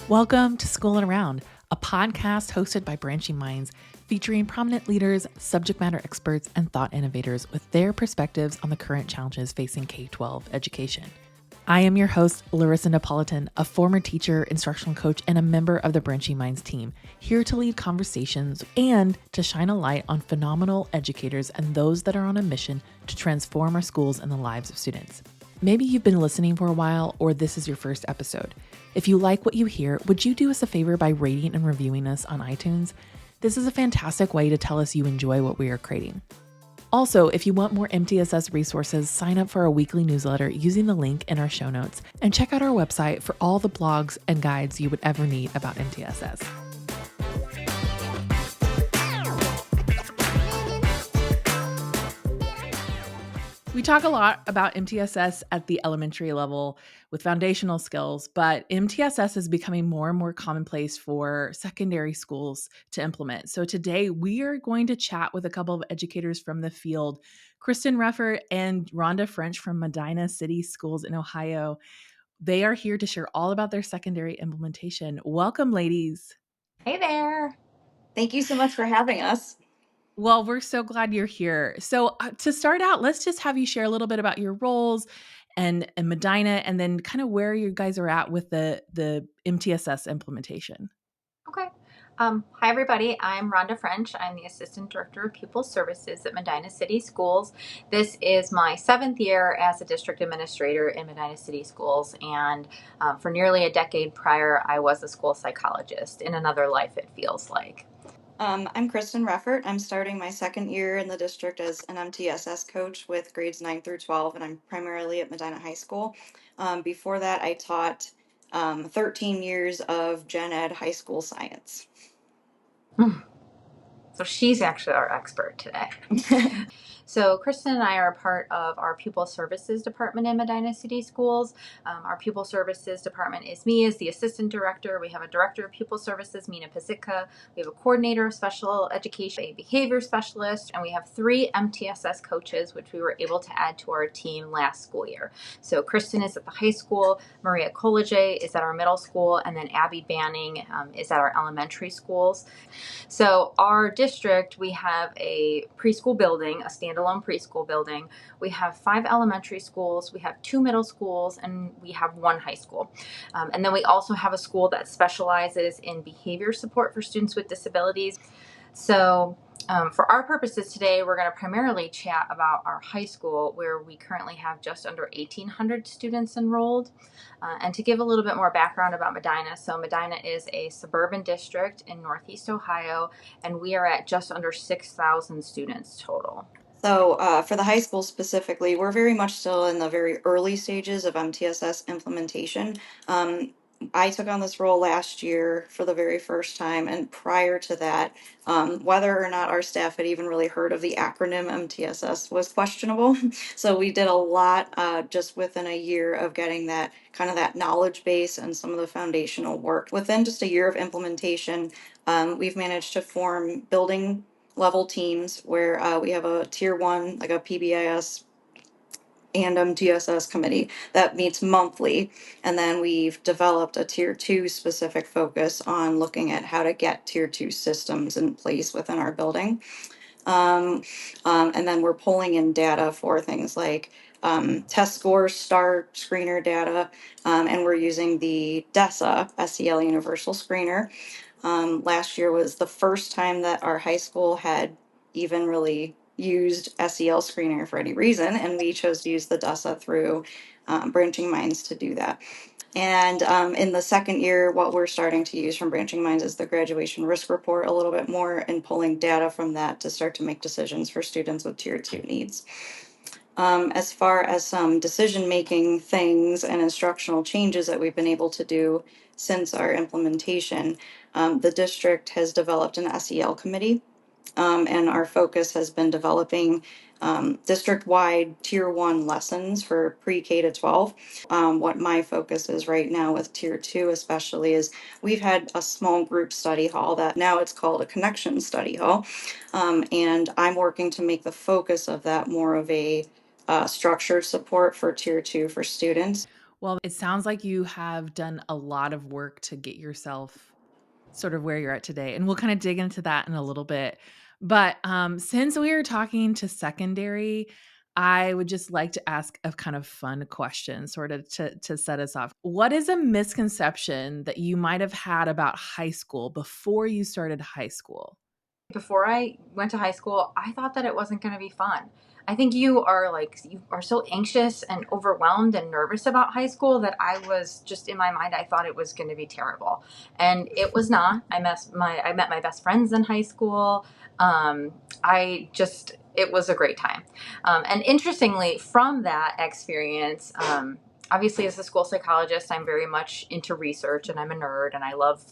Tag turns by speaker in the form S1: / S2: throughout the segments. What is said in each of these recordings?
S1: Welcome to School and Around, a podcast hosted by Branching Minds, featuring prominent leaders, subject matter experts, and thought innovators with their perspectives on the current challenges facing K-12 education. I am your host, Larissa Napolitan, a former teacher, instructional coach, and a member of the Branching Minds team, here to lead conversations and to shine a light on phenomenal educators and those that are on a mission to transform our schools and the lives of students. Maybe you've been listening for a while, or this is your first episode. If you like what you hear, would you do us a favor by rating and reviewing us on iTunes? This is a fantastic way to tell us you enjoy what we are creating. Also, if you want more MTSS resources, sign up for our weekly newsletter using the link in our show notes, and check out our website for all the blogs and guides you would ever need about MTSS. We talk a lot about MTSS at the elementary level with foundational skills, but MTSS is becoming more and more commonplace for secondary schools to implement. So today we are going to chat with a couple of educators from the field, Kristen Reffert and Rhonda French from Medina City Schools in Ohio. They are here to share all about their secondary implementation. Welcome, ladies.
S2: Hey there. Thank you so much for having us.
S1: Well, we're so glad you're here. So to start out, let's just have you share a little bit about your roles and Medina, and then kind of where you guys are at with the MTSS implementation.
S2: Okay. Hi, everybody. I'm Rhonda French. I'm the Assistant Director of Pupil Services at Medina City Schools. This is my 7th year as a District Administrator in Medina City Schools, and for nearly a decade prior, I was a school psychologist in another life, it feels like.
S3: I'm Kristen Reffert. I'm starting my 2nd year in the district as an MTSS coach with grades 9 through 12, and I'm primarily at Medina High School. Before that, I taught 13 years of gen ed high school science.
S2: So she's actually our expert today. So Kristen and I are a part of our Pupil Services Department in Medina City Schools. Our Pupil Services Department is me as the Assistant Director. We have a Director of Pupil Services, Mina Pazitka. We have a Coordinator of Special Education, a Behavior Specialist, and we have 3 MTSS coaches, which we were able to add to our team last school year. So Kristen is at the high school, Maria Kolege is at our middle school, and then Abby Banning is at our elementary schools. So our district, we have a preschool building, a standalone preschool building. We have 5 elementary schools, we have 2 middle schools, and we have 1 high school. And then we also have a school that specializes in behavior support for students with disabilities. So for our purposes today, we're going to primarily chat about our high school, where we currently have just under 1,800 students enrolled. And to give a little bit more background about Medina, so Medina is a suburban district in Northeast Ohio, and we are at just under 6,000 students total.
S3: So for the high school specifically, we're very much still in the very early stages of MTSS implementation. I took on this role last year for the very first time, and prior to that, whether or not our staff had even really heard of the acronym MTSS was questionable. So we did a lot just within a year of getting that kind of that knowledge base and some of the foundational work. Within just a year of implementation, we've managed to form building level teams where we have a tier 1, like a PBIS and MTSS committee that meets monthly. And then we've developed a tier 2 specific focus on looking at how to get tier 2 systems in place within our building. And then we're pulling in data for things like test scores, STAR screener data, and we're using the DESA, SEL Universal Screener. Last year was the first time that our high school had even really used SEL screener for any reason, and we chose to use the DESA through Branching Minds to do that. And in the 2nd year, what we're starting to use from Branching Minds is the graduation risk report a little bit more, and pulling data from that to start to make decisions for students with tier 2 needs. As far as some decision-making things and instructional changes that we've been able to do since our implementation, the district has developed an SEL committee, and our focus has been developing district-wide tier 1 lessons for pre-K to 12. What my focus is right now with tier 2 especially is we've had a small group study hall that now it's called a connection study hall, and I'm working to make the focus of that more of a structured support for tier 2 for students.
S1: Well, it sounds like you have done a lot of work to get yourself sort of where you're at today, and we'll kind of dig into that in a little bit. But since we are talking to secondary, I would just like to ask a kind of fun question, sort of to set us off. What is a misconception that you might have had about high school before you started high school?
S2: Before I went to high school, I thought that it wasn't going to be fun. I think you are so anxious and overwhelmed and nervous about high school that I was just in my mind, I thought it was going to be terrible. And it was not. I met my best friends in high school. I just it was a great time. And interestingly, from that experience, obviously as a school psychologist, I'm very much into research and I'm a nerd and I love,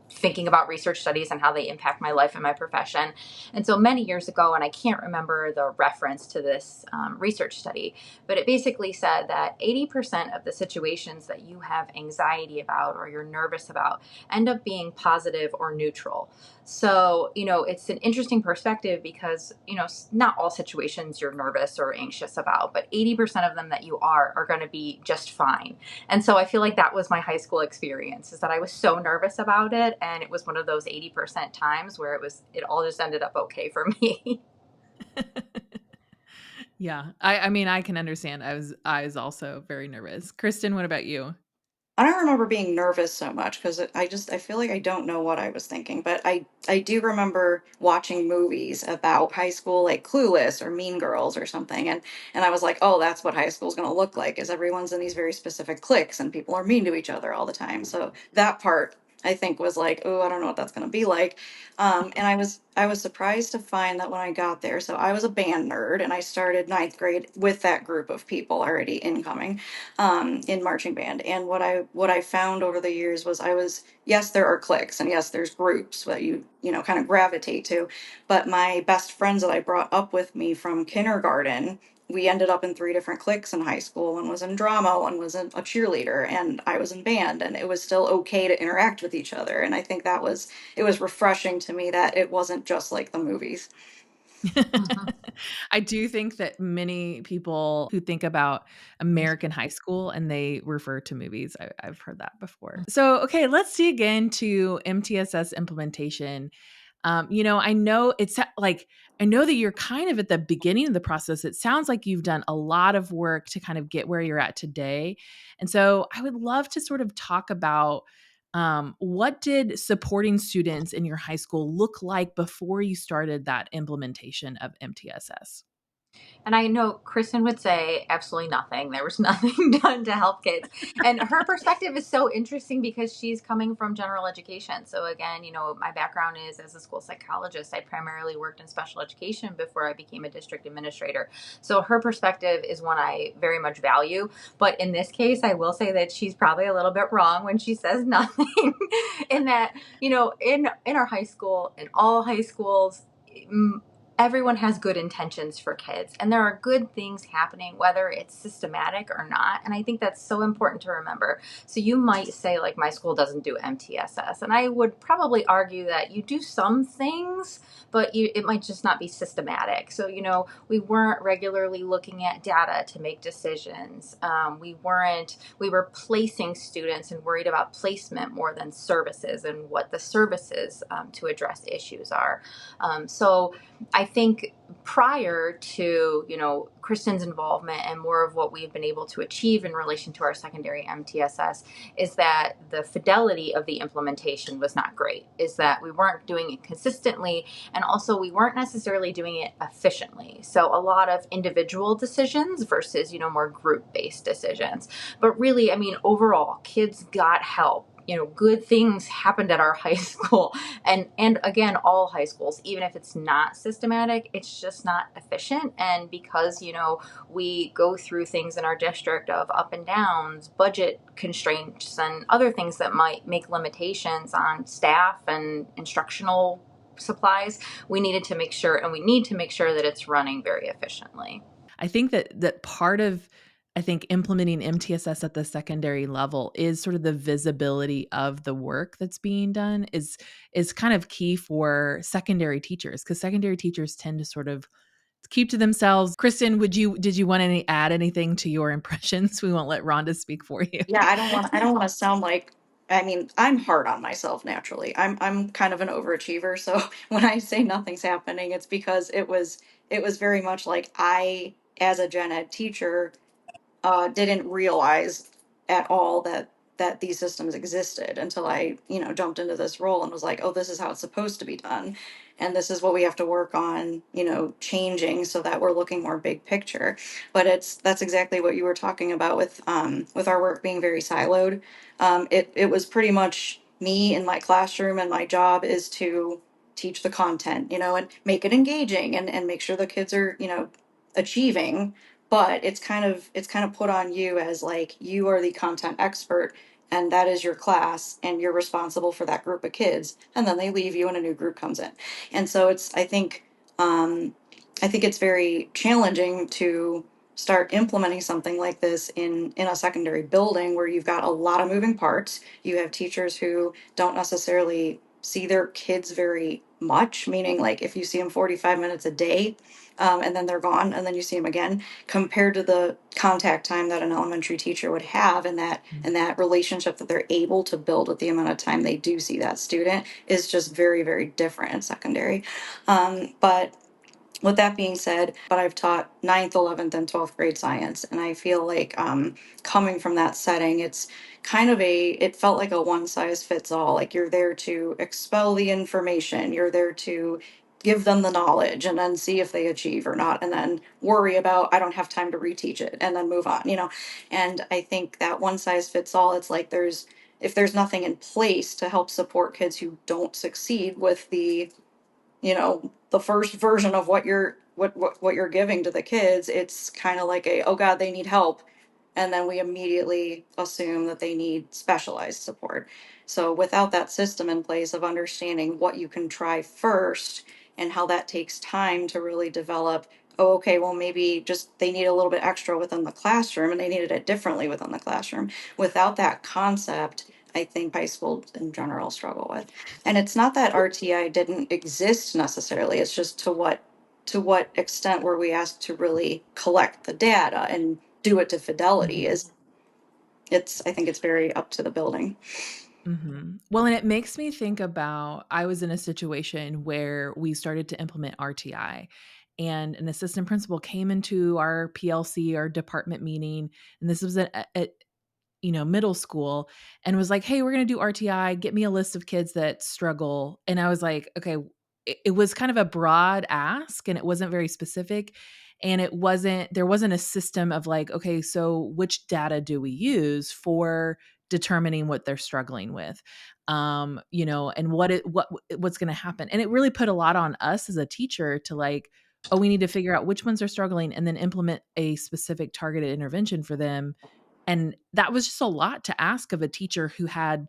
S2: thinking about research studies and how they impact my life and my profession. And so many years ago, and I can't remember the reference to this research study, but it basically said that 80% of the situations that you have anxiety about or you're nervous about end up being positive or neutral. So, it's an interesting perspective because, not all situations you're nervous or anxious about, but 80% of them that you are going to be just fine. And so I feel like that was my high school experience, is that I was so nervous about it. And it was one of those 80% times where it all just ended up okay for me.
S1: Yeah. I mean, I can understand. I was also very nervous. Kristen, what about you?
S3: I don't remember being nervous so much because I feel like I don't know what I was thinking, but I do remember watching movies about high school, like Clueless or Mean Girls or something, and I was like, oh, that's what high school is going to look like, is everyone's in these very specific cliques and people are mean to each other all the time. So that part I think was like, oh, I don't know what that's going to be like. And I was surprised to find that when I got there, so I was a band nerd and I started ninth grade with that group of people already incoming in marching band. And what I found over the years was I was, yes, there are cliques and yes, there's groups that you kind of gravitate to, but my best friends that I brought up with me from kindergarten. We ended up in three different cliques in high school. One was in drama, one was a cheerleader, and I was in band. And it was still okay to interact with each other. And I think it was refreshing to me that it wasn't just like the movies.
S2: Mhm.
S1: I do think that many people who think about American high school and they refer to movies, I've heard that before. So, okay, let's dig into MTSS implementation. I know I know that you're kind of at the beginning of the process. It sounds like you've done a lot of work to kind of get where you're at today. And so I would love to sort of talk about what did supporting students in your high school look like before you started that implementation of MTSS?
S2: And I know Kristen would say absolutely nothing. There was nothing done to help kids. And her perspective is so interesting because she's coming from general education. So, again, my background is as a school psychologist. I primarily worked in special education before I became a district administrator. So, her perspective is one I very much value. But in this case, I will say that she's probably a little bit wrong when she says nothing, in that, in our high school, in all high schools, everyone has good intentions for kids and there are good things happening whether it's systematic or not, and I think that's so important to remember. So you might say, like, my school doesn't do MTSS, and I would probably argue that you do some things, but it might just not be systematic. So we weren't regularly looking at data to make decisions. We were placing students and worried about placement more than services and what the services to address issues are. So I think prior to, Kristen's involvement and more of what we've been able to achieve in relation to our secondary MTSS is that the fidelity of the implementation was not great, is that we weren't doing it consistently, and also we weren't necessarily doing it efficiently. So a lot of individual decisions versus, more group-based decisions. But really, I mean, overall, kids got help. Good things happened at our high school, and again, all high schools. Even if it's not systematic, it's just not efficient. And because we go through things in our district of up and downs, budget constraints, and other things that might make limitations on staff and instructional supplies, we need to make sure that it's running very efficiently.
S1: I think that part of I think implementing MTSS at the secondary level is sort of the visibility of the work that's being done is kind of key for secondary teachers, because secondary teachers tend to sort of keep to themselves. Kristen, did you want to add anything to your impressions? We won't let Rhonda speak for you.
S3: Yeah, I don't want to sound like, I mean, I'm hard on myself naturally. I'm kind of an overachiever, so when I say nothing's happening, it's because it was very much like I, as a gen ed teacher, didn't realize at all that these systems existed until I, jumped into this role and was like, oh, this is how it's supposed to be done. And this is what we have to work on, changing so that we're looking more big picture. But that's exactly what you were talking about with our work being very siloed. It was pretty much me in my classroom, and my job is to teach the content, and make it engaging, and make sure the kids are, achieving. But it's kind of put on you as like you are the content expert, and that is your class, and you're responsible for that group of kids, and then they leave you and a new group comes in. And so um I think it's very challenging to start implementing something like this in a secondary building where you've got a lot of moving parts. You have teachers who don't necessarily see their kids very much, meaning like if you see them 45 minutes a day, and then they're gone, and then you see them again, compared to the contact time that an elementary teacher would have, and that relationship that they're able to build with the amount of time they do see that student is just very, very different in secondary. But with that being said, but I've taught ninth, 11th, and 12th grade science. And I feel like coming from that setting, it felt like a one size fits all. Like you're there to expel the information, you're there to give them the knowledge and then see if they achieve or not, and then worry about, I don't have time to reteach it, and then move on. And I think that one size fits all, it's like if there's nothing in place to help support kids who don't succeed with the first version of what you're giving to the kids, it's kind of like oh god, they need help, and then we immediately assume that they need specialized support. So without that system in place of understanding what you can try first and how that takes time to really develop, oh okay, well maybe just they need a little bit extra within the classroom and they needed it differently within the classroom. Without that concept, I think high school in general struggle with. And it's not that RTI didn't exist necessarily. It's just to what extent were we asked to really collect the data and do it to fidelity is it's I think it's very up to the building.
S1: Well, and it makes me think about, I was in a situation where we started to implement RTI, and an assistant principal came into our PLC, our department meeting, and this was at middle school, and was like, "Hey, we're going to do RTI. Get me a list of kids that struggle." And I was like, "Okay." It was kind of a broad ask, and it wasn't very specific. And there wasn't a system of like, okay, so which data do we use for determining what they're struggling with? And what's going to happen. And it really put a lot on us as a teacher to like, oh, we need to figure out which ones are struggling and then implement a specific targeted intervention for them. And that was just a lot to ask of a teacher who had,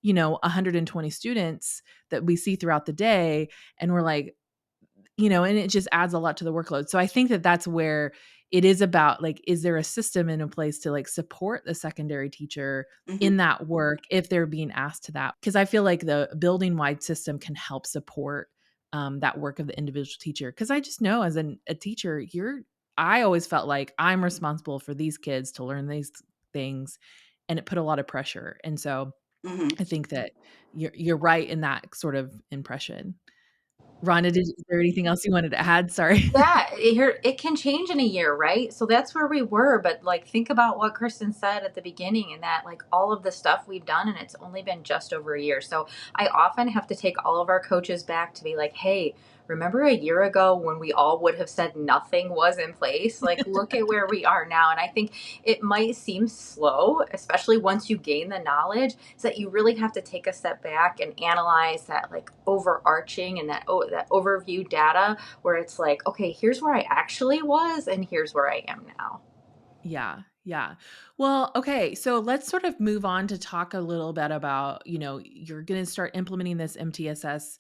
S1: 120 students that we see throughout the day. And we're like, and it just adds a lot to the workload. So I think that that's where it is about, like, is there a system in a place to like support the secondary teacher
S3: Hmm.
S1: in that work if they're being asked to that? Because I feel like the building wide system can help support that work of the individual teacher. Because I just know as a teacher, I always felt like I'm responsible for these kids to learn these things, and it put a lot of pressure. And so
S3: Hmm.
S1: I think that you're right in that sort of impression. Rhonda, is there anything else you wanted to add? Sorry.
S2: Yeah, it can change in a year, right? So that's where we were, but like think about what Kristen said at the beginning, and that like all of the stuff we've done, and it's only been just over a year. So I often have to take all of our coaches back to be like, "Hey, remember a year ago when we all would have said nothing was in place? Like look at where we are now." And I think it might seem slow, especially once you gain the knowledge, is that you really have to take a step back and analyze that like overarching and that overview data, where it's like, okay, here's where I actually was and here's where I am now.
S1: Yeah, yeah. Well, okay, so let's sort of move on to talk a little bit about, you're going to start implementing this MTSS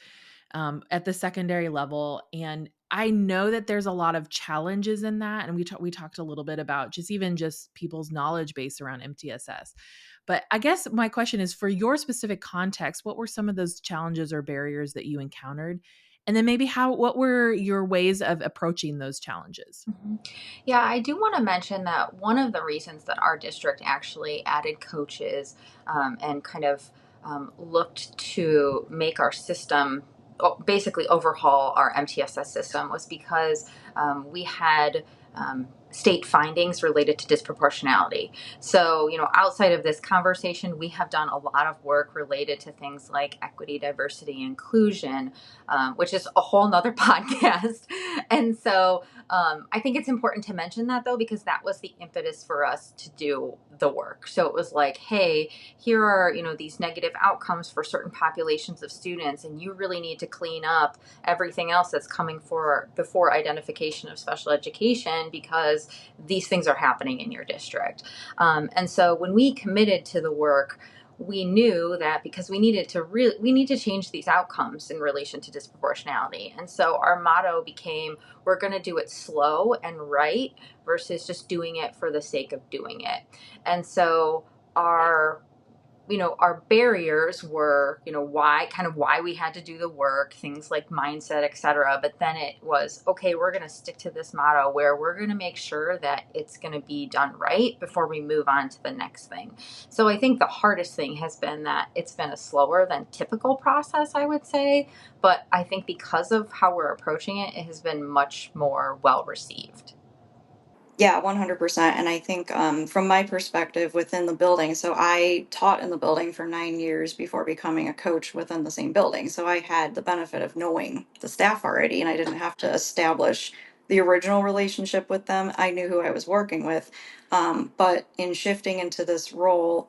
S1: at the secondary level, and I know that there's a lot of challenges in that, and we talked a little bit about just people's knowledge base around MTSS. But I guess my question is, for your specific context, what were some of those challenges or barriers that you encountered? And then maybe what were your ways of approaching those challenges?
S2: Mhm. Yeah, I do want to mention that one of the reasons that our district actually added coaches and kind of looked to make our system basically overhaul our MTSS system was because we had state findings related to disproportionality. So, outside of this conversation, we have done a lot of work related to things like equity, diversity, inclusion, which is a whole nother podcast. And so, I think it's important to mention that though, because that was the impetus for us to do the work. So it was like, hey, here are, these negative outcomes for certain populations of students, and you really need to clean up everything else that's coming for before identification of special education because these things are happening in your district. And so when we committed to the work, we knew that because we need to change these outcomes in relation to disproportionality. And so our motto became, we're going to do it slow and right versus just doing it for the sake of doing it. And so our barriers were, why we had to do the work, things like mindset, etc. But then it was, okay, we're going to stick to this motto where we're going to make sure that it's going to be done right before we move on to the next thing. So I think the hardest thing has been that it's been a slower than typical process, I would say. But I think because of how we're approaching it, it has been much more well received.
S3: Yeah, 100%. And I think from my perspective within the building, so I taught in the building for 9 years before becoming a coach within the same building. So I had the benefit of knowing the staff already, and I didn't have to establish the original relationship with them. I knew who I was working with. But in shifting into this role,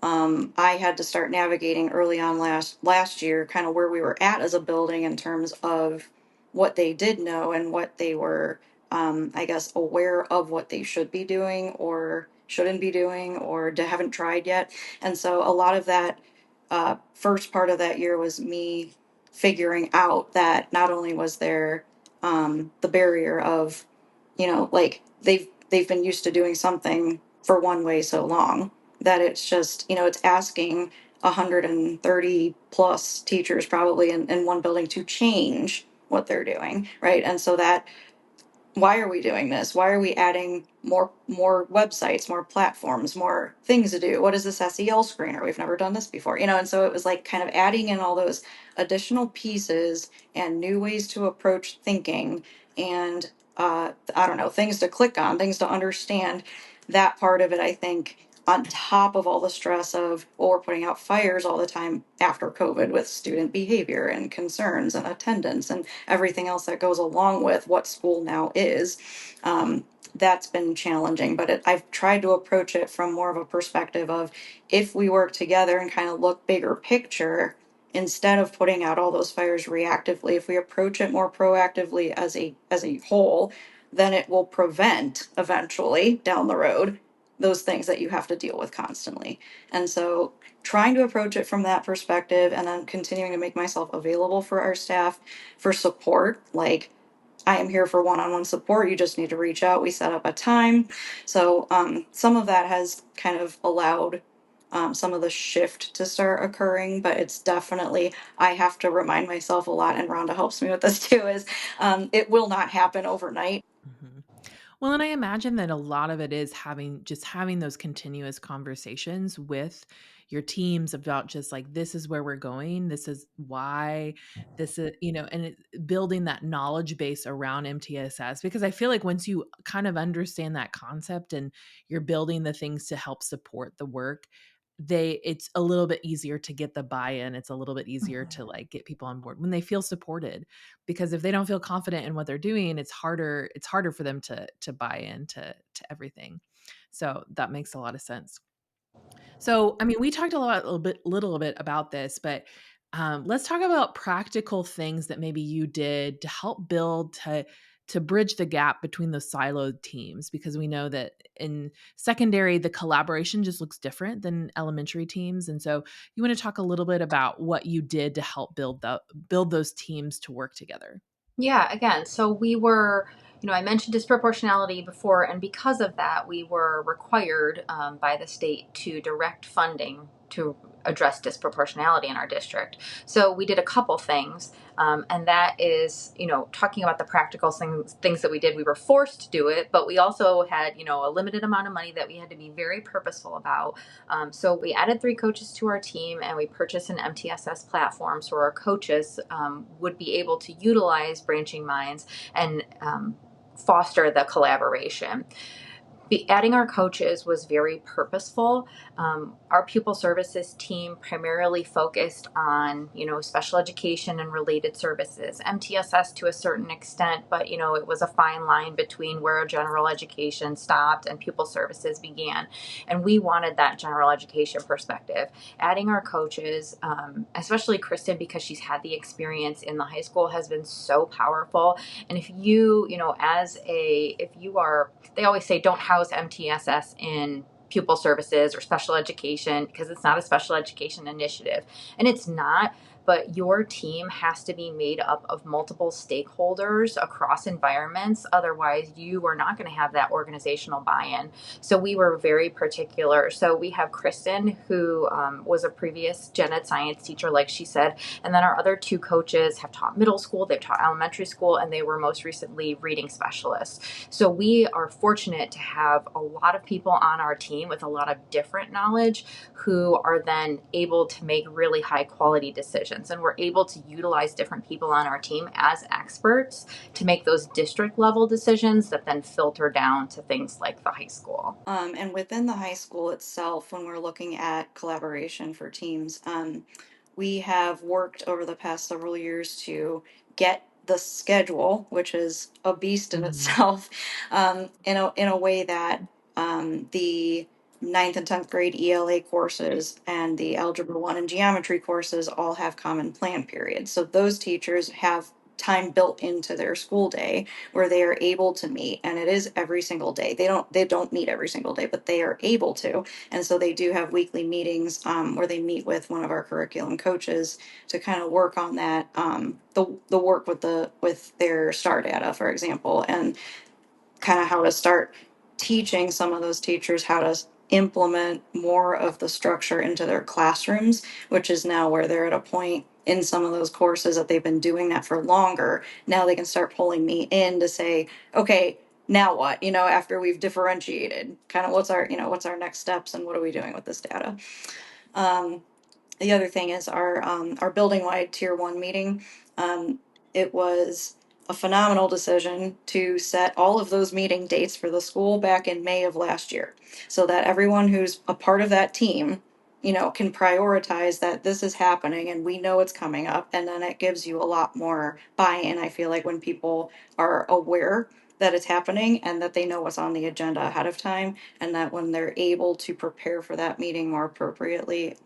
S3: I had to start navigating early on last year, kind of where we were at as a building in terms of what they did know and what they were, I guess, aware of what they should be doing or shouldn't be doing or haven't tried yet. And so a lot of that first part of that year was me figuring out that not only was there the barrier of, like they've been used to doing something for one way so long that it's just, it's asking 130 plus teachers probably in one building to change what they're doing, right? And so that, why are we doing this? Why are we adding more websites, more platforms, more things to do? What is this SEL screener? We've never done this before, and so it was like kind of adding in all those additional pieces and new ways to approach thinking and I don't know, things to click on, things to understand. That part of it, I think, on top of all the stress of, well, we're putting out fires all the time after COVID with student behavior and concerns and attendance and everything else that goes along with what school now is. Um, that's been challenging, but I've tried to approach it from more of a perspective of if we work together and kind of look bigger picture instead of putting out all those fires reactively. If we approach it more proactively as a whole, then it will prevent eventually down the road those things that you have to deal with constantly. And so trying to approach it from that perspective and then continuing to make myself available for our staff for support, like I am here for one-on-one support. You just need to reach out. We set up a time. So some of that has kind of allowed some of the shift to start occurring, but it's definitely, I have to remind myself a lot, and Rhonda helps me with this too, is it will not happen overnight.
S1: Mhm. Well, and I imagine that a lot of it is having those continuous conversations with your teams about just like, this is where we're going. This is why this is, and building that knowledge base around MTSS, because I feel like once you kind of understand that concept and you're building the things to help support the work, it's a little bit easier to get the buy-in. It's a little bit easier to like get people on board when they feel supported, because if they don't feel confident in what they're doing, it's harder for them to buy into everything. So that makes a lot of sense. So, I mean, we talked a little bit about this, but let's talk about practical things that maybe you did to help build to bridge the gap between those siloed teams, because we know that in secondary the collaboration just looks different than elementary teams. And so you want to talk a little bit about what you did to help build those teams to work together.
S2: Yeah, again, so we were, I mentioned disproportionality before, and because of that, we were required by the state to direct funding to address disproportionality in our district. So we did a couple things. And that is, talking about the practical things that we did. We were forced to do it, but we also had, a limited amount of money that we had to be very purposeful about. So we added 3 coaches to our team, and we purchased an MTSS platform so our coaches would be able to utilize Branching Minds and foster the collaboration. Adding our coaches was very purposeful. Our pupil services team primarily focused on, special education and related services, MTSS to a certain extent, but, it was a fine line between where general education stopped and pupil services began. And we wanted that general education perspective. Adding our coaches, especially Kristen, because she's had the experience in the high school, has been so powerful. And if you, they always say don't house MTSS in pupil services or special education because it's not a special education initiative. And it's not, but your team has to be made up of multiple stakeholders across environments. Otherwise, you are not going to have that organizational buy-in. So we were very particular. So we have Kristen, who was a previous gen ed science teacher, like she said. And then our other 2 coaches have taught middle school, they've taught elementary school, and they were most recently reading specialists. So we are fortunate to have a lot of people on our team with a lot of different knowledge who are then able to make really high quality decisions. And we're able to utilize different people on our team as experts to make those district level decisions that then filter down to things like the high school.
S3: And within the high school itself, when we're looking at collaboration for teams, we have worked over the past several years to get the schedule, which is a beast in itself, in a way that the ninth and 10th grade ELA courses and the Algebra 1 and Geometry courses all have common plan periods. So those teachers have time built into their school day where they are able to meet, and it is every single day. They don't meet every single day, but they are able to. And so they do have weekly meetings where they meet with one of our curriculum coaches to kind of work on that, the work with their STAR data, for example, and kind of how to start teaching some of those teachers how to implement more of the structure into their classrooms, which is now where they're at a point in some of those courses that they've been doing that for longer. Now they can start pulling me in to say, okay, now what? After we've differentiated, kind of what's our next steps and what are we doing with this data? The other thing is our building wide tier 1 meeting. It was a phenomenal decision to set all of those meeting dates for the school back in May of last year, so that everyone who's a part of that team, can prioritize that this is happening and we know it's coming up. And then it gives you a lot more buy-in, I feel like, when people are aware that it's happening and that they know what's on the agenda ahead of time, and that when they're able to prepare for that meeting more appropriately,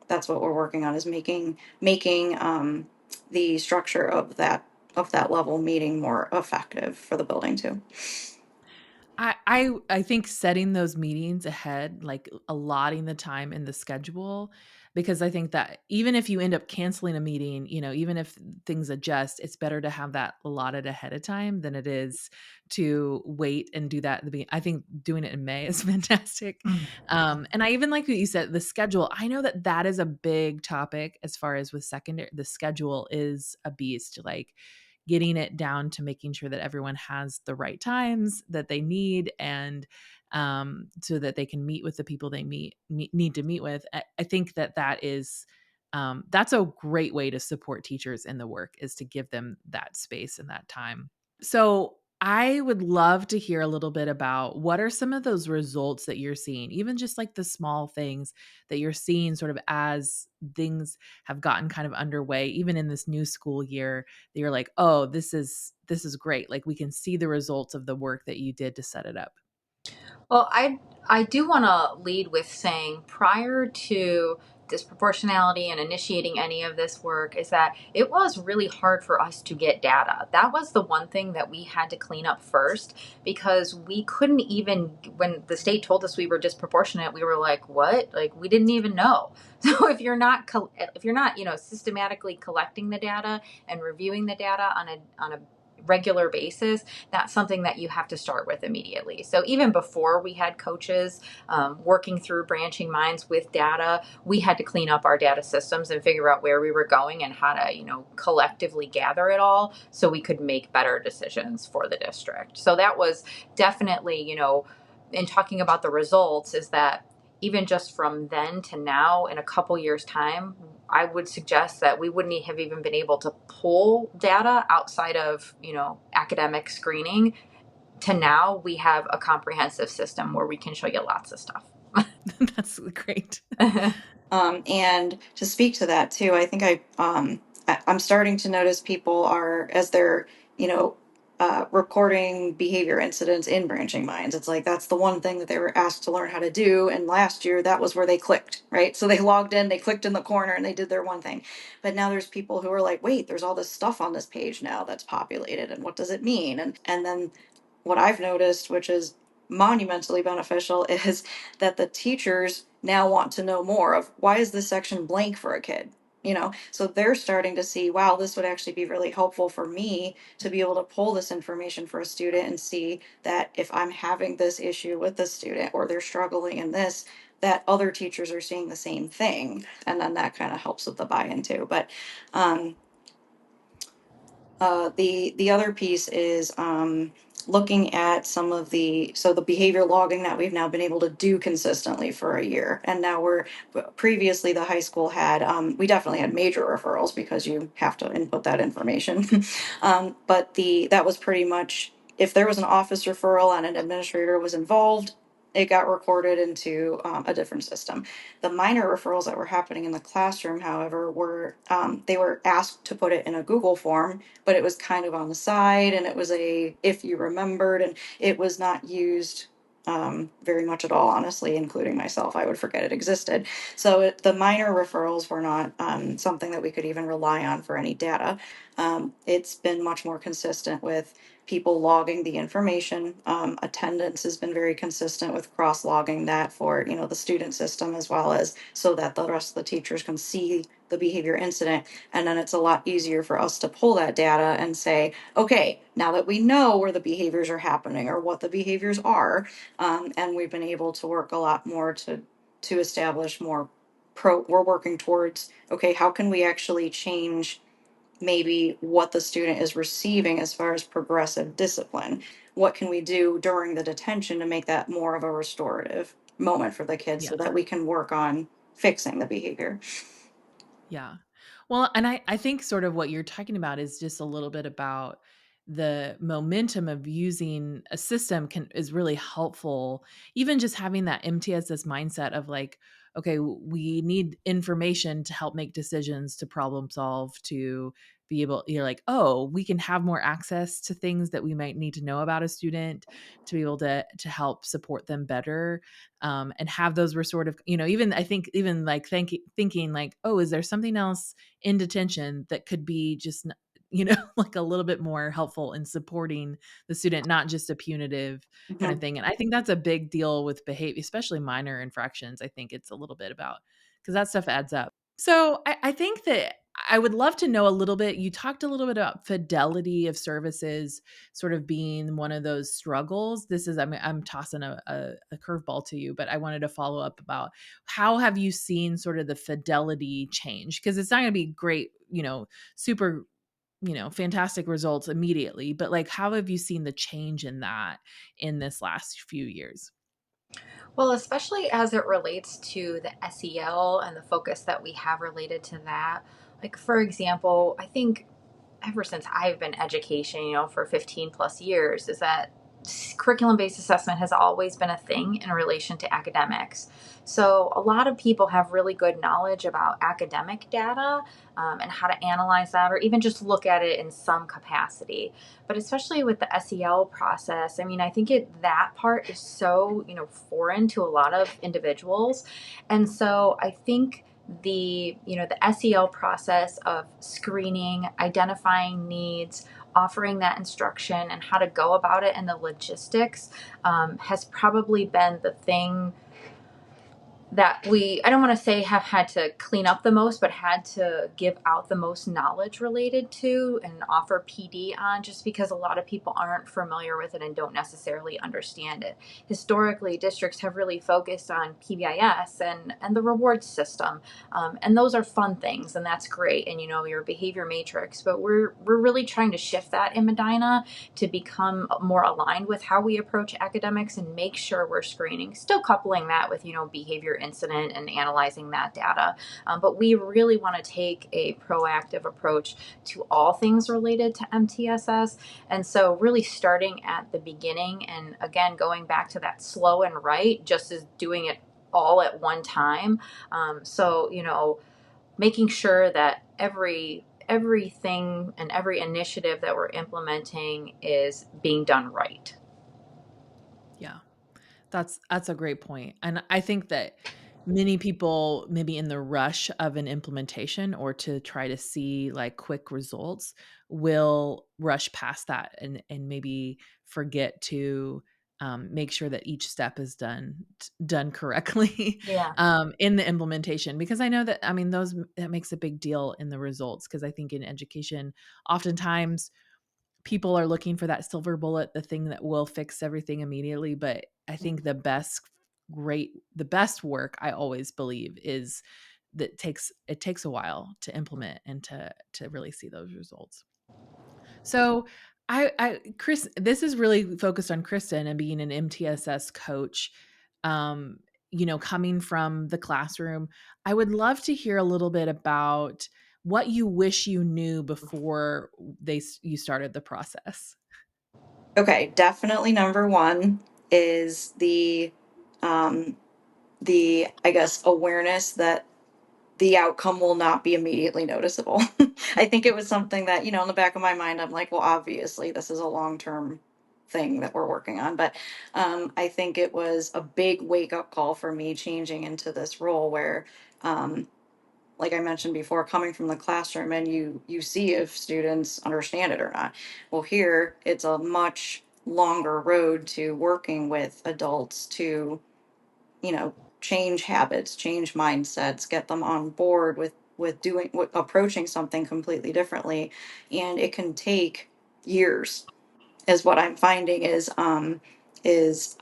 S3: that's what we're working on, is making the structure of that level meeting more effective for the building too.
S1: I think setting those meetings ahead, like allotting the time in the schedule, because I think that even if you end up canceling a meeting, even if things adjust, it's better to have that allotted ahead of time than it is to wait and do that at the beginning. I think doing it in May is fantastic. And I even like what you said, the schedule. I know that is a big topic as far as with secondary. The schedule is a beast. Like getting it down to making sure that everyone has the right times that they need, and so that they can meet with the people they need to meet with. I think that is that's a great way to support teachers in the work, is to give them that space and that time. So I would love to hear a little bit about what are some of those results that you're seeing, even just like the small things that you're seeing sort of as things have gotten kind of underway, even in this new school year, that you're like, oh, this is great. Like we can see the results of the work that you did to set it up.
S2: Well, I do want to lead with saying, prior to disproportionality and initiating any of this work, is that it was really hard for us to get data. That was the one thing that we had to clean up first, because we couldn't even, when the state told us we were disproportionate, we were like, what? Like, we didn't even know. So if you're not systematically collecting the data and reviewing the data on a regular basis, that's something that you have to start with immediately. So even before we had coaches working through Branching Minds with data, we had to clean up our data systems and figure out where we were going and how to, collectively gather it all so we could make better decisions for the district. So that was definitely, in talking about the results, is that even just from then to now, in a couple years' time, I would suggest that we wouldn't have even been able to pull data outside of, academic screening. To now, we have a comprehensive system where we can show you lots of stuff.
S1: That's great.
S3: And to speak to that too, I think I'm starting to notice people are, as they're, reporting behavior incidents in Branching Minds. It's like that's the one thing that they were asked to learn how to do. And last year, that was where they clicked, right? So they logged in, they clicked in the corner, and they did their one thing. But now there's people who are like, wait, there's all this stuff on this page now that's populated, and what does it mean? And then what I've noticed, which is monumentally beneficial, is that the teachers now want to know more of why is this section blank for a kid, so they're starting to see, wow, this would actually be really helpful for me to be able to pull this information for a student and see that if I'm having this issue with the student or they're struggling in this, that other teachers are seeing the same thing, and then that kind of helps with the buy-in too. But the other piece is looking at some of the behavior logging that we've now been able to do consistently for a year, and now we're previously the high school had we definitely had major referrals because you have to input that information, but that was pretty much if there was an office referral and an administrator was involved, it got recorded into a different system. The minor referrals that were happening in the classroom, however, were they were asked to put it in a Google form, but it was kind of on the side, and it was a if you remembered, and it was not used very much at all, honestly, including myself. I would forget it existed. So the minor referrals were not something that we could even rely on for any data. It's been much more consistent with people logging the information. Attendance has been very consistent with cross-logging that for, the student system, as well as so that the rest of the teachers can see the behavior incident. And then it's a lot easier for us to pull that data and say, okay, now that we know where the behaviors are happening or what the behaviors are, and we've been able to work a lot more to establish more we're working towards, okay, how can we actually change maybe what the student is receiving as far as progressive discipline? What can we do during the detention to make that more of a restorative moment for the kids
S1: Yeah.
S3: so that we can work on fixing the behavior?
S1: Yeah. Well, and I think sort of what you're talking about is just a little bit about the momentum of using a system is really helpful. Even just having that MTSS mindset of like, okay, we need information to help make decisions, to problem solve, to be able, you're like, oh, we can have more access to things that we might need to know about a student to be able to help support them better, and have those restorative, even I think even like thinking like, oh, is there something else in detention that could be just, like a little bit more helpful in supporting the student, not just a punitive kind of
S3: Mhm.
S1: thing. And I think that's a big deal with behavior, especially minor infractions. I think it's a little bit about, because that stuff adds up. So I think that I would love to know a little bit. You talked a little bit about fidelity of services sort of being one of those struggles. This is, I'm tossing a curveball to you, but I wanted to follow up about how have you seen sort of the fidelity change? Because it's not going to be great, super, fantastic results immediately, but like, how have you seen the change in that in this last few years?
S2: Well, especially as it relates to the SEL and the focus that we have related to that. Like, for example, I think ever since I've been education, for 15 plus years, is that curriculum based assessment has always been a thing in relation to academics. So a lot of people have really good knowledge about academic data, and how to analyze that or even just look at it in some capacity. But especially with the SEL process, I mean, I think that part is so, foreign to a lot of individuals. And so I think the SEL process of screening, identifying needs, offering that instruction, and how to go about it and the logistics has probably been the thing that I don't want to say have had to clean up the most, but had to give out the most knowledge related to and offer PD on, just because a lot of people aren't familiar with it and don't necessarily understand it. Historically, districts have really focused on PBIS and the reward system. And those are fun things, and that's great. And, your behavior matrix, but we're really trying to shift that in Medina to become more aligned with how we approach academics and make sure we're screening, still coupling that with, behavior incident and analyzing that data. But we really want to take a proactive approach to all things related to MTSS. And so really starting at the beginning and again, going back to that slow and right, just as doing it all at one time. So, making sure that everything and every initiative that we're implementing is being done right.
S1: Yeah. That's a great point. And I think that many people, maybe in the rush of an implementation or to try to see like quick results, will rush past that and maybe forget to make sure that each step is done correctly
S2: Yeah.
S1: in the implementation. Because I know that, I mean, that makes a big deal in the results. Because I think in education, oftentimes people are looking for that silver bullet, the thing that will fix everything immediately. But I think the best work, I always believe, is that it takes a while to implement and to really see those results. So Chris, this is really focused on Kristen and being an MTSS coach. Um, coming from the classroom, I would love to hear a little bit about what you wish you knew before you started the process.
S3: Okay, definitely number one is the I guess awareness that the outcome will not be immediately noticeable. I think it was something that, in the back of my mind, I'm like, well, obviously this is a long-term thing that we're working on. But I think it was a big wake up call for me changing into this role where, um, like I mentioned before, coming from the classroom and you see if students understand it or not. Well, here it's a much longer road to working with adults to, change habits, change mindsets, get them on board with approaching something completely differently, and it can take years. Is what I'm finding is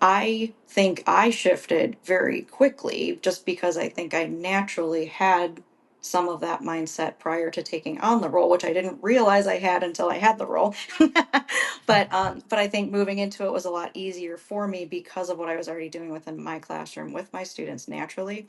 S3: I think I shifted very quickly just because I think I naturally had some of that mindset prior to taking on the role, which I didn't realize I had until I had the role. But I think moving into it was a lot easier for me because of what I was already doing within my classroom with my students naturally.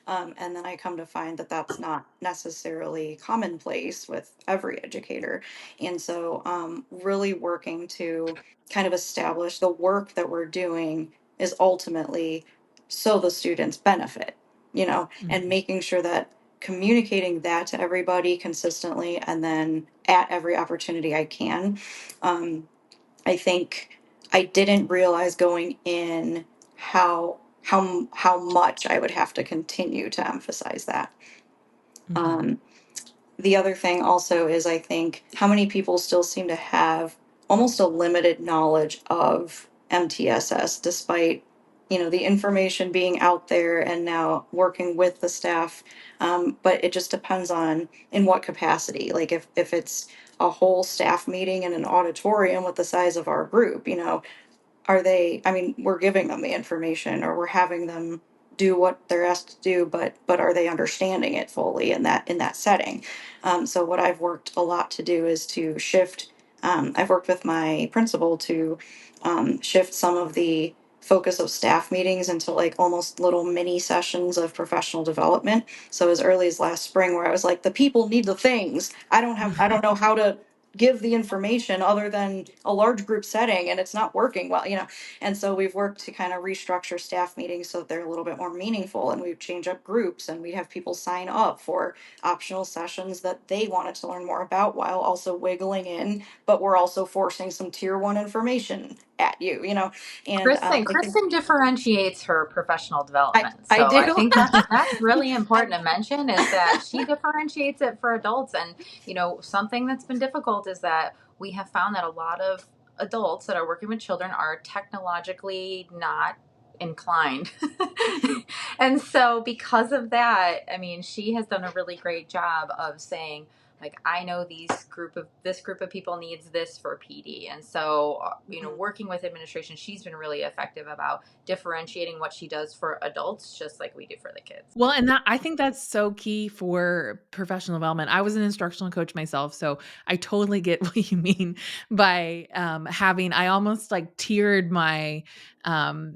S3: And then I come to find that that's not necessarily commonplace with every educator. And so, really working to kind of establish the work that we're doing is ultimately so the students benefit, and
S1: Mhm.
S3: making sure that communicating that to everybody consistently and then at every opportunity I can. Um, I think I didn't realize going in how much I would have to continue to emphasize that.
S1: Mhm.
S3: Um, the other thing also is I think how many people still seem to have almost a limited knowledge of MTSS despite the information being out there and now working with the staff. But it just depends on in what capacity. Like if it's a whole staff meeting in an auditorium with the size of our group, are they, I mean, we're giving them the information or we're having them do what they're asked to do, but are they understanding it fully in that setting? So what I've worked a lot to do is to shift. I've worked with my principal to shift some of the focus of staff meetings into like almost little mini sessions of professional development. So as early as last spring, where I was like, the people need the things. I don't know how to give the information other than a large group setting, and it's not working well, and so we've worked to kind of restructure staff meetings so that they're a little bit more meaningful, and we've changed up groups and we have people sign up for optional sessions that they wanted to learn more about while also wiggling in, but we're also forcing some tier one information at you, and I think
S2: Kristen differentiates her professional
S3: I
S2: development.
S3: I
S2: So I
S3: do.
S2: think that's really important to mention is that she differentiates it for adults. And, something that's been difficult is that we have found that a lot of adults that are working with children are technologically not inclined. And so because of that, I mean, she has done a really great job of saying, like, I know this group of people needs this for PD. And so, working with administration, she's been really effective about differentiating what she does for adults, just like we do for the kids.
S1: Well, and that I think that's so key for professional development. I was an instructional coach myself, so I totally get what you mean by having. I almost like tiered my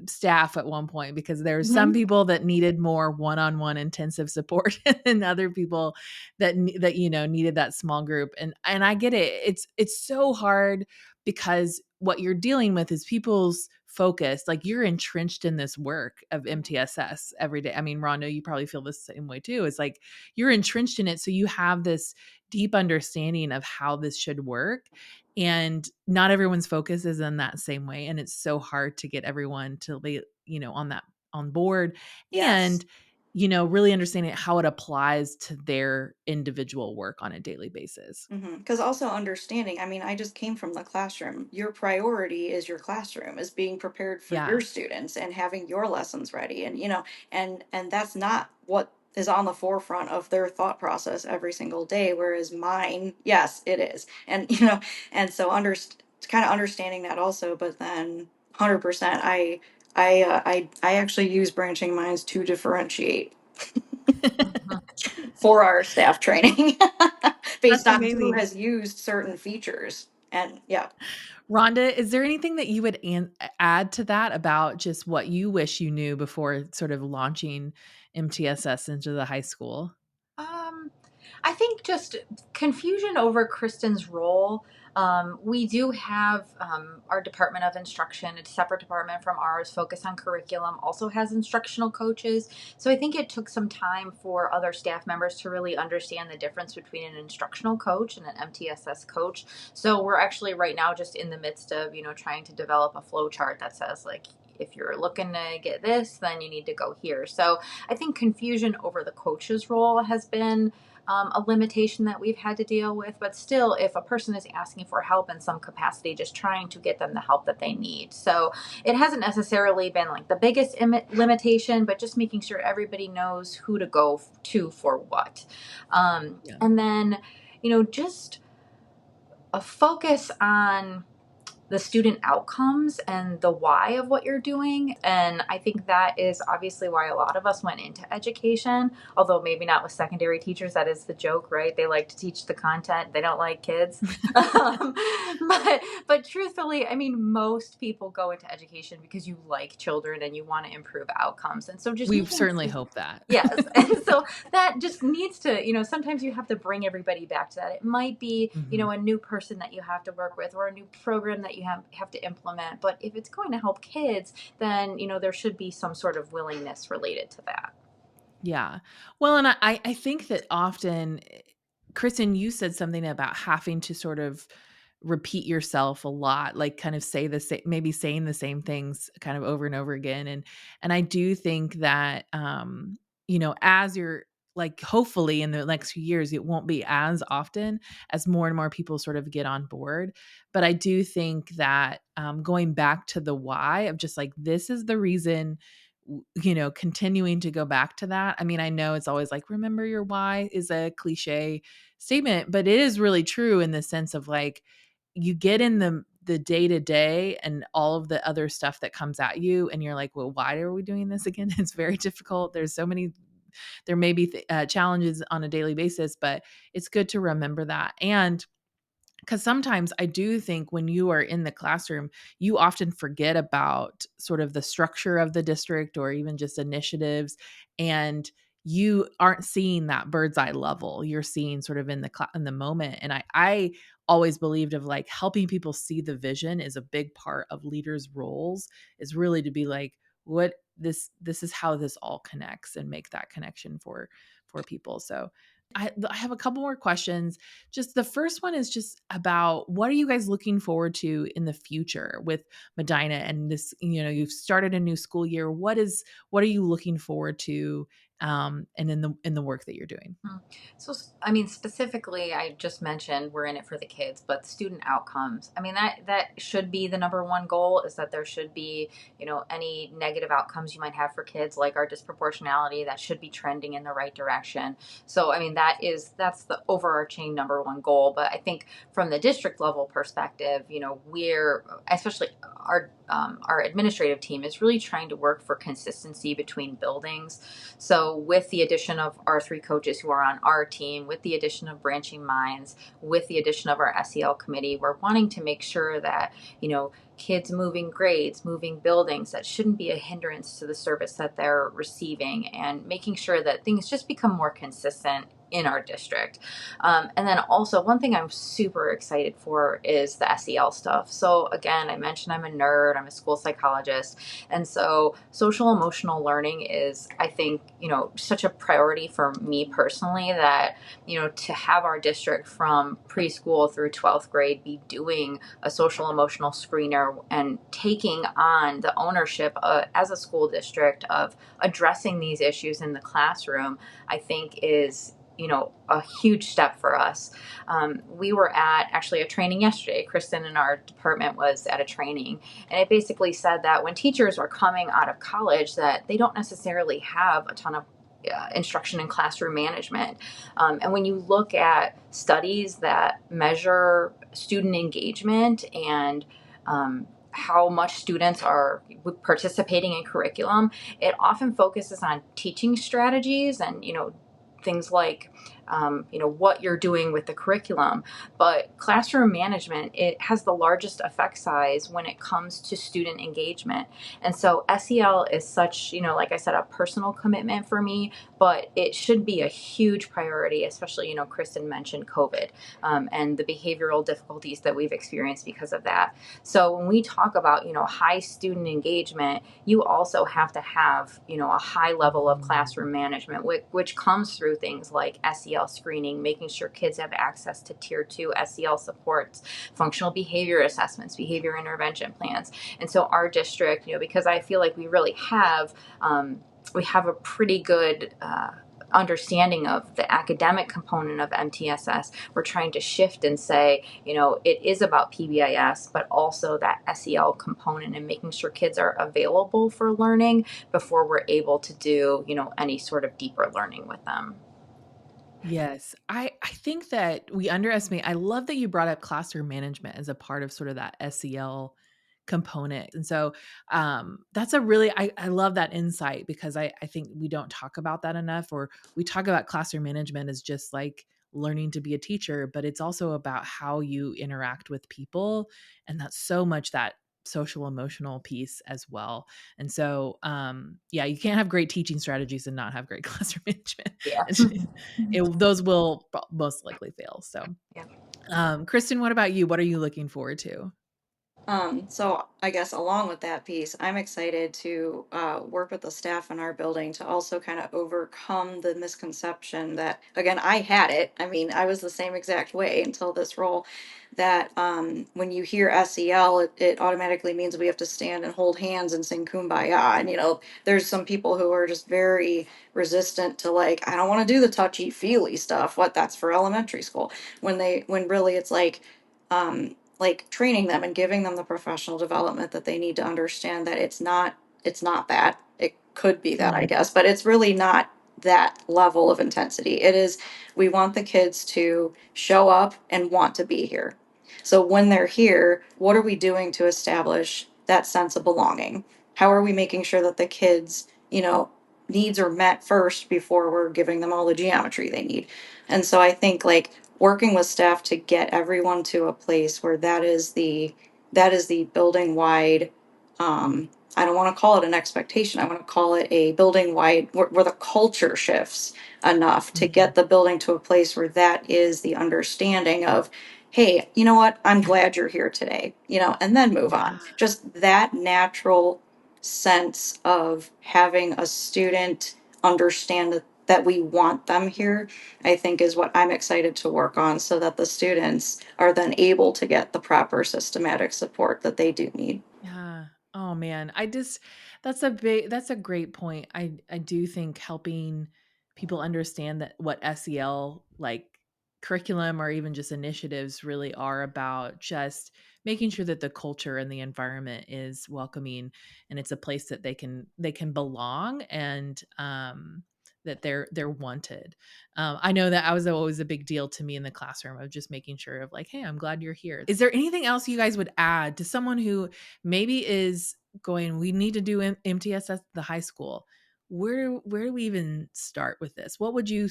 S1: staff at one point because there's some
S2: Mhm.
S1: people that needed more one-on-one intensive support, and other people that needed that small group. And I get it. It's so hard because what you're dealing with is people's focus. Like, you're entrenched in this work of MTSS every day. I mean, Rhonda, you probably feel the same way too. It's like you're entrenched in it. So you have this deep understanding of how this should work. And not everyone's focus is in that same way. And it's so hard to get everyone to lay, on board,
S3: Yes.
S1: and really understanding how it applies to their individual work on a daily basis.
S3: Because also understanding, I mean, I just came from the classroom. Your priority is your classroom, is being prepared for
S1: Yeah.
S3: your students and having your lessons ready. And, and that's not what is on the forefront of their thought process every single day. Whereas mine, yes, it is. And, and so kind of understanding that also, but then 100%, I actually use branching minds to differentiate for our staff training based
S1: That's
S3: on who
S1: amazing.
S3: has used certain features. And yeah.
S1: Rhonda, is there anything that you would add to that about just what you wish you knew before sort of launching MTSS into the high school?
S2: Um, I think just confusion over Kristen's role. We do have our Department of Instruction, a separate department from ours, focused on curriculum, also has instructional coaches. So I think it took some time for other staff members to really understand the difference between an instructional coach and an MTSS coach. So we're actually right now just in the midst of, trying to develop a flow chart that says, like, if you're looking to get this, then you need to go here. So I think confusion over the coach's role has been a limitation that we've had to deal with. But still, if a person is asking for help in some capacity, just trying to get them the help that they need. So it hasn't necessarily been like the biggest limitation, but just making sure everybody knows who to go to for what.
S1: Yeah.
S2: And then, just a focus on the student outcomes and the why of what you're doing. And I think that is obviously why a lot of us went into education, although maybe not with secondary teachers. That is the joke, right? They like to teach the content, they don't like kids. But truthfully, I mean, most people go into education because you like children and you want to improve outcomes. And so just
S1: We
S2: making
S1: certainly hope that.
S2: yes. And so that just needs to, sometimes you have to bring everybody back to that. It might be,
S1: Mhm.
S2: a new person that you have to work with or a new program that you have to implement. But if it's going to help kids, then, there should be some sort of willingness related to that.
S1: Yeah. Well, and I think that often, Kristen, you said something about having to sort of repeat yourself a lot, like kind of say the same, maybe saying the same things kind of over and over again. And I do think that, as you're like, hopefully in the next few years, it won't be as often as more and more people sort of get on board. But I do think that going back to the why of just like, this is the reason, continuing to go back to that. I mean, I know it's always like, remember your why is a cliche statement, but it is really true in the sense of like, you get in the day to day and all of the other stuff that comes at you, and you're like, well, why are we doing this again? It's very difficult. There may be challenges on a daily basis, but it's good to remember that. And because sometimes I do think when you are in the classroom, you often forget about sort of the structure of the district or even just initiatives, and you aren't seeing that bird's eye level. You're seeing sort of in in the moment. And I always believed of like helping people see the vision is a big part of leaders' roles, is really to be like, what this is how this all connects, and make that connection for people. So I have a couple more questions. Just the first one is just about, what are you guys looking forward to in the future with Medina and this, you've started a new school year. What are you looking forward to and in the work that you're doing?
S2: So, I mean, specifically, I just mentioned we're in it for the kids, but student outcomes. I mean, that should be the number one goal, is that there should be, any negative outcomes you might have for kids, like our disproportionality, that should be trending in the right direction. So, I mean, that's the overarching number one goal. But I think from the district level perspective, we're, especially our administrative team, is really trying to work for consistency between buildings. So, with the addition of our three coaches who are on our team, with the addition of Branching Minds, with the addition of our SEL committee, we're wanting to make sure that, kids moving grades, moving buildings, that shouldn't be a hindrance to the service that they're receiving, and making sure that things just become more consistent in our district. And then also, one thing I'm super excited for is the SEL stuff. So again, I mentioned I'm a nerd, I'm a school psychologist. And so social emotional learning is, I think, such a priority for me personally, that, to have our district from preschool through 12th grade be doing a social emotional screener and taking on the ownership as a school district of addressing these issues in the classroom, I think is, a huge step for us. We were at actually a training yesterday. Kristen in our department was at a training, and it basically said that when teachers are coming out of college, that they don't necessarily have a ton of instruction in classroom management. And when you look at studies that measure student engagement and how much students are participating in curriculum, it often focuses on teaching strategies and, things like, what you're doing with the curriculum. But classroom management, it has the largest effect size when it comes to student engagement. And so SEL is such, like I said, a personal commitment for me, but it should be a huge priority, especially, Kristen mentioned COVID, and the behavioral difficulties that we've experienced because of that. So when we talk about, high student engagement, you also have to have, a high level of classroom management, which comes through things like SEL screening, making sure kids have access to tier 2 SEL supports, functional behavior assessments, behavior intervention plans. And so our district, because I feel like we really have, we have a pretty good understanding of the academic component of MTSS, we're trying to shift and say, it is about PBIS, but also that SEL component, and making sure kids are available for learning before we're able to do, any sort of deeper learning with them.
S1: Yes. I think that we underestimate. I love that you brought up classroom management as a part of sort of that SEL component. And so that's a really, I love that insight, because I think we don't talk about that enough, or we talk about classroom management as just like learning to be a teacher, but it's also about how you interact with people. And that's so much that social emotional piece as well. And so yeah, you can't have great teaching strategies and not have great classroom management.
S2: Yeah.
S1: Those will most likely fail. So
S2: Yeah.
S1: Kristen, what about you? What are you looking forward to?
S3: So I guess along with that piece, I'm excited to work with the staff in our building to also kind of overcome the misconception that, again, I had it. I mean, I was the same exact way until this role, that when you hear SEL, it automatically means we have to stand and hold hands and sing Kumbaya. And, there's some people who are just very resistant to, like, I don't want to do the touchy feely stuff. What, that's for elementary school. When really it's like training them and giving them the professional development that they need to understand that it's not that. It could be that, I guess, but it's really not that level of intensity. It is, we want the kids to show up and want to be here. So when they're here, what are we doing to establish that sense of belonging? How are we making sure that the kids, needs are met first before we're giving them all the geometry they need? And so I think, like, working with staff to get everyone to a place where that is the building wide, I don't want to call it an expectation, I want to call it a building wide, where the culture shifts enough to
S1: Mhm.
S3: get the building to a place where that is the understanding of, hey, you know what, I'm glad you're here today, and then move
S1: Yeah.
S3: on. Just that natural sense of having a student understand that we want them here, I think, is what I'm excited to work on, so that the students are then able to get the proper systematic support that they do need.
S1: Yeah. Oh man, I just That's a great point. I do think helping people understand that what SEL like curriculum or even just initiatives really are about, just making sure that the culture and the environment is welcoming and it's a place that they can belong, and that they're wanted. I know that I was always a big deal to me in the classroom of just making sure of like, hey, I'm glad you're here. Is there anything else you guys would add to someone who maybe is going, we need to do MTSS at the high school? Where do we even start with this? What would you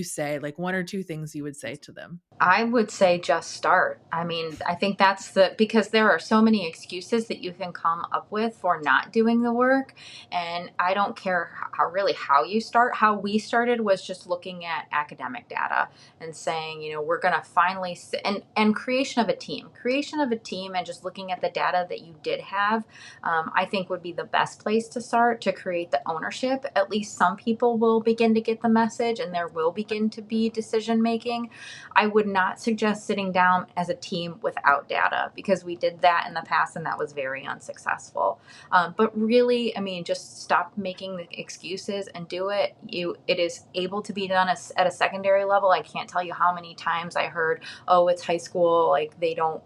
S1: say, like one or two things you would say to them?
S2: I would say just start. I mean, I think because there are so many excuses that you can come up with for not doing the work. And I don't care how you start. How we started was just looking at academic data and saying, we're going to finally, and creation of a team and just looking at the data that you did have, I think would be the best place to start to create the ownership. At least some people will begin to get the message and there will begin to be decision making. I would not suggest sitting down as a team without data, because we did that in the past and that was very unsuccessful. But really, I mean, just stop making the excuses and do it. It is able to be done at a secondary level. I can't tell you how many times I heard, oh, it's high school, like they don't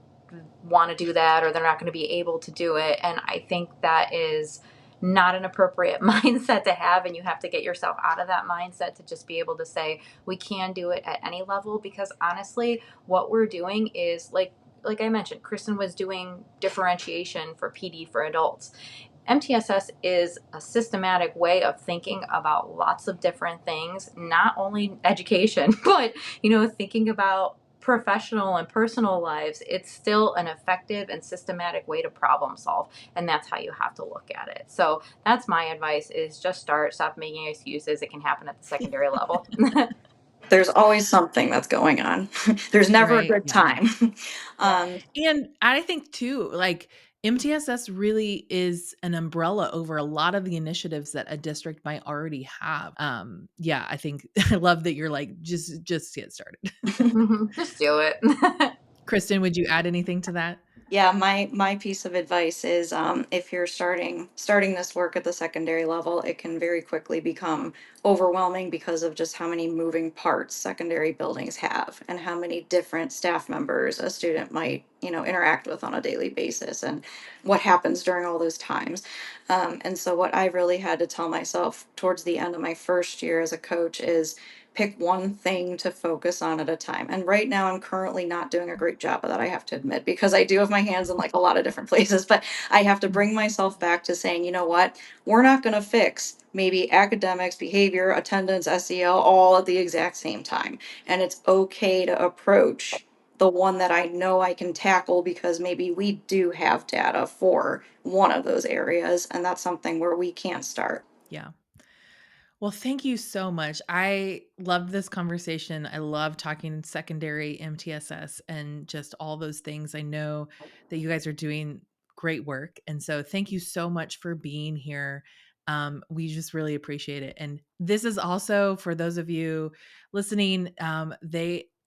S2: want to do that or they're not going to be able to do it. And I think that is not an appropriate mindset to have, and you have to get yourself out of that mindset to just be able to say we can do it at any level. Because honestly, what we're doing is like I mentioned, Kristen was doing differentiation for PD for adults. MTSS is a systematic way of thinking about lots of different things, not only education, but thinking about professional and personal lives. It's still an effective and systematic way to problem solve, and that's how you have to look at it. So that's my advice: is just stop making excuses. It can happen at the secondary level.
S3: There's always something that's going on. There's never a
S1: Right.
S3: good
S1: Yeah.
S3: time.
S2: Yeah.
S1: And I think too, like MTSS really is an umbrella over a lot of the initiatives that a district might already have. Yeah, I think I love that you're like, just get started.
S2: Just do it.
S1: Kristen, would you add anything to that?
S3: Yeah, my piece of advice is if you're starting this work at the secondary level, it can very quickly become overwhelming because of just how many moving parts secondary buildings have and how many different staff members a student might, interact with on a daily basis and what happens during all those times. And so what I really had to tell myself towards the end of my first year as a coach is pick one thing to focus on at a time. And right now, I'm currently not doing a great job of that, I have to admit, because I do have my hands in like a lot of different places. But I have to bring myself back to saying, you know what? We're not going to fix maybe academics, behavior, attendance, SEL all at the exact same time. And it's okay to approach the one that I know I can tackle because maybe we do have data for one of those areas. And that's something where we can start.
S1: Yeah. Well, thank you so much. I loved this conversation. I love talking secondary MTSS and just all those things. I know that you guys are doing great work. And so thank you so much for being here. We just really appreciate it. And this is also for those of you listening,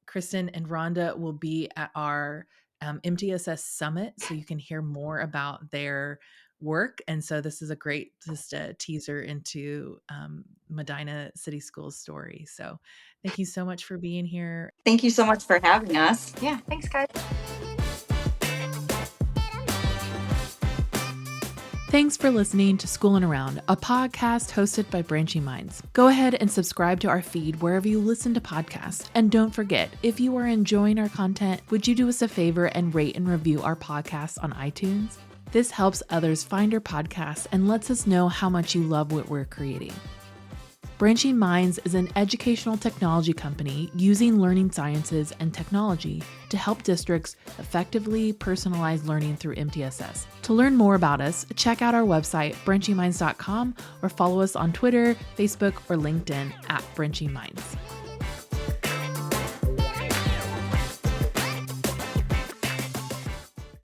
S1: Kristen and Rhonda will be at our MTSS summit. So you can hear more about their work. And so this is a great just a teaser into Medina City Schools story. So thank you so much for being here.
S3: Thank you so much for having us.
S2: Yeah, thanks, guys.
S1: Thanks for listening to Schoolin' Around, a podcast hosted by Branching Minds. Go ahead and subscribe to our feed wherever you listen to podcasts. And don't forget, if you are enjoying our content, would you do us a favor and rate and review our podcast on iTunes? This helps others find our podcast and lets us know how much you love what we're creating. Branching Minds is an educational technology company using learning sciences and technology to help districts effectively personalize learning through MTSS. To learn more about us, check out our website, branchingminds.com, or follow us on Twitter, Facebook, or LinkedIn at Branching Minds.